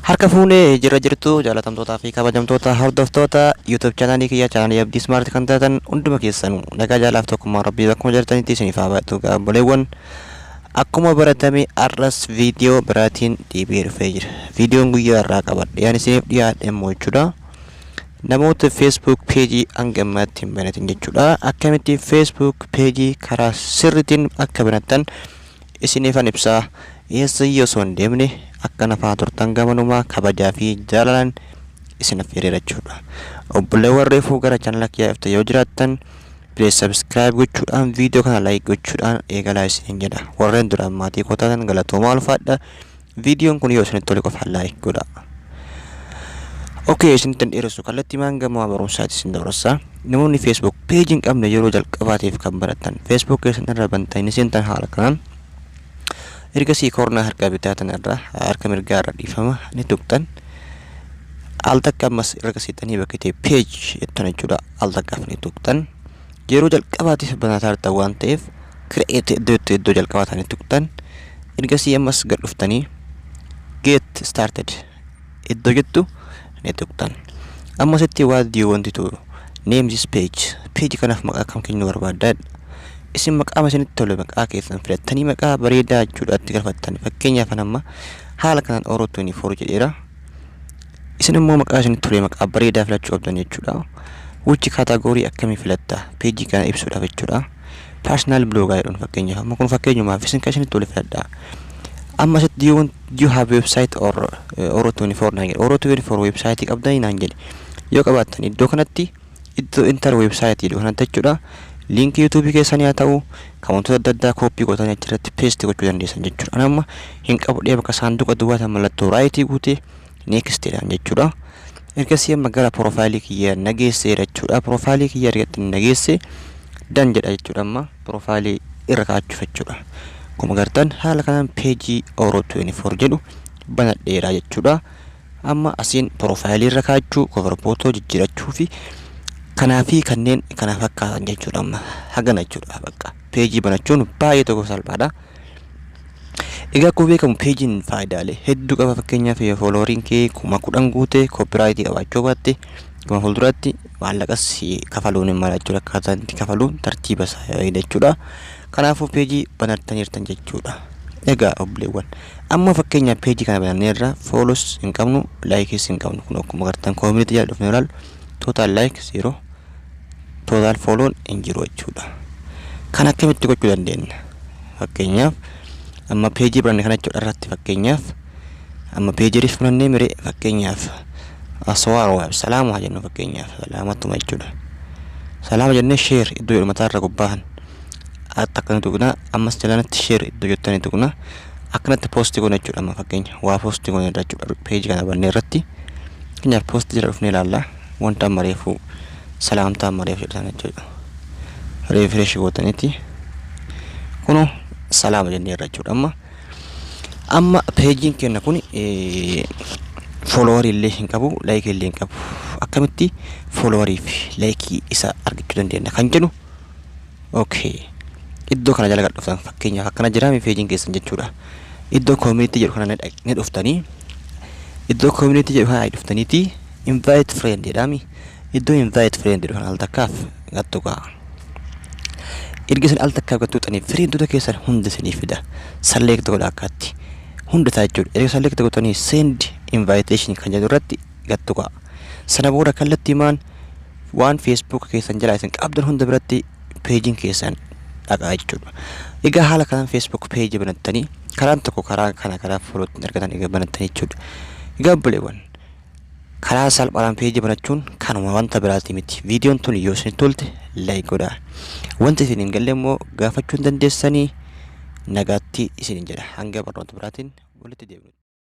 Harka fuunee jirra jirtu jaalatamtootaa fi kabajamtoota hordoftoota YouTube chaanalii kiyya chaanalii Abdii Smart kan taatan hunduma keessanuu nagaa jaalaaf tokkummaa rabbii bakkuma jirtanitti isiniif haa baatu gaabboleewwan. Akkuma baratame arras viidiyoo biraatiin dhiibee dhufee jira. Viidiyoon guyyaa irraa qabadhe yaan isiniif dhiyaadhe immoo jechuudha. Namoota Facebook page hangammaatti hin banatin jechuudha. Akkamitti Facebook page karaa sirriitiin akka banattan isiniifan ibsaa. Eessayyo osoo hin deemne akka nafaa turtan gamanuma kabajaa fi jaalalaan isin affeeree jechuudha. Obboleewwan reefuu gara chaanala kiyyaa ifte yoo jiraattan please subscribe gochuudhaan viidiyoo kana like gochuudhaan eegalaa isin jedha. Warreen duraan maatii koo taatan galatoomaa ulfaadha. Viidiyoon kun yoo isinitti tole qofa like godha. Okay, isinitti dheeressu kallattii gamaa barumsaati isin dabarsa. Namoonni Facebook page hin qabne yeroo jalqabaatiif kan baratan Facebook keessan irra bantanii isintan haala kanaan ergasii kornaa harka bitaa tanarra harka mirgaa irra dhiifama ni tuqtan. Al takka ammas ergasiitanii bakkitee page jettan jechuudha. Al takkaaf ni tuqtan. Yeroo jalqabaatiif banataa jirtan waan ta'eef create iddoo jalqabaataa ni tuqtan. Ergasii ammas gad dhuftanii get started iddoo jettu ni tuqtan. Ammasitti what do you want to name this page? Page kanaaf maqaa kam kennuu barbaadda? Isin maqaa isinitti tole maqaa keessan filattanii maqaa bareedaa jechuudhaatti galfattan. Fakkeenyaaf amma haala kanaan Oro24 jedheera. Isin immoo maqaa isinitti tole maqaa bareedaa filachuu qabdan jechuudha. Which category akkamii filatta page kana ibsuudhaaf jechuudha. Personal blogger jedhuun fakkeenyaaf amma kun fakkeenyumaaf isin kan isinitti tole filadha. Amma sitti you have website or Oro24 naan jedhe. Oro24 website qabdanii naan jedhe. Yoo qabaattan iddoo kanatti iddoo enter website jedhu kanatti jechuudha. Link YouTube keessanii haa ta'u kan wantoota adda addaa copy gootanii achirratti paste gochuu dandeessan jechuudha. Ani amma hin qabu dhee bakka saanduqa duwwaa mallattoo right guutee next jedhaan jechuudha. Ergasii amma gara profile kiyyaa nageessee jechuudha. Profile kiyyaa ergatti nageessee dan jedha jechuudha. Amma profile irra kaa'achuuf jechuudha. Akkuma gartan haala kanaan page Oro24 jedhu banadheera jechuudha. Amma asiin profile irra kaa'achuu cover photo jijjiirachuu fi kanaafi kanneen kana fakkaatan jechuudha. Amma hagana jechuudha. Bakka page banachuun baay'ee tokko salphaadha. Egaa akkuma beekamu pagein faayidaalee hedduu qaba. Fakkeenyaaf following kee 10,000 guute copyright qabaachuu baatte gama fuulduraatti maallaqas kafaluun hin mala jechuudha. Akkaataan itti kafaluun tartiiba isaa jechuudha. Kanaafuu page banattaniirtan jechuudha. Egaa obboleewwan amma fakkeenyaaf page kana bananneerra follows hin qabnu likes hin qabnu. Kun akkuma gartan community jala dhufnee ilaalu total like 0 total follow hin jiru jechuudha. Kan akkamitti gochuu dandeenya? Fakkeenyaaf amma page banne kana jechuudha irratti fakkeenyaaf amma page riif banne mire fakkeenyaaf aswaaro web salaamu haa jennu fakkeenyaaf salaamatuma jechuudha. Salaama jennee share iddoo jedhu mataarra gubbaan akkanatti tuqna. Ammas jalanatti share iddoo jettanii tuqna. Akkanatti post goona jechuudha. Amma fakkeenya waa post goona jechuudha page kana banne irratti. Fakkeenyaaf post jala dhufnee ilaalla. Wanta mareefu salaamtaa mareef jedhan jechuudha. Refresh gootaniiti kuno salaama jennee jechuudha. Amma pagein kenna kun follower illee hin qabu like illee hin qabu. Akkamitti follower fi like isa argachuu dandeenya kan jedhu. Okay, iddoo kana jala gad dhuftan fakkeenyaaf akkana jiraami pagein keessan jechuudha. Iddoo community jedhu kana ne dhuftanii iddoo community jedhu kana dhuftaniiti invite friend jedhami. Iddoo invite friend jedhu kana al takkaaf gattuqa. Ergisan al takkaaf gattuuxanii friendota keessan hunda isinii fida. Select godha akkatti hunda ta'a jechuudha. Erga select gootanii send invitation kan jedhu irratti gattuqa. Sana booda kallattii maan waan Facebook keessan jala isin qabdan hunda biratti pagein keessan dhaqaa jechuudha. Egaa haala kanaan Facebook page banattanii karaan tokko karaa kana karaa follow argatan egaa banattanii jechuudha. Egaa obboleewwan karaa salphaan page banachuun kanuma wanta biraati miti. Viidiyoon tun yoo isinitti tolte like godhaa. Wanti isin hin galle immoo gaafachuu dandeessanii nagaatti isin jedha. Hanga barnoota biraatiin walitti deebi'u.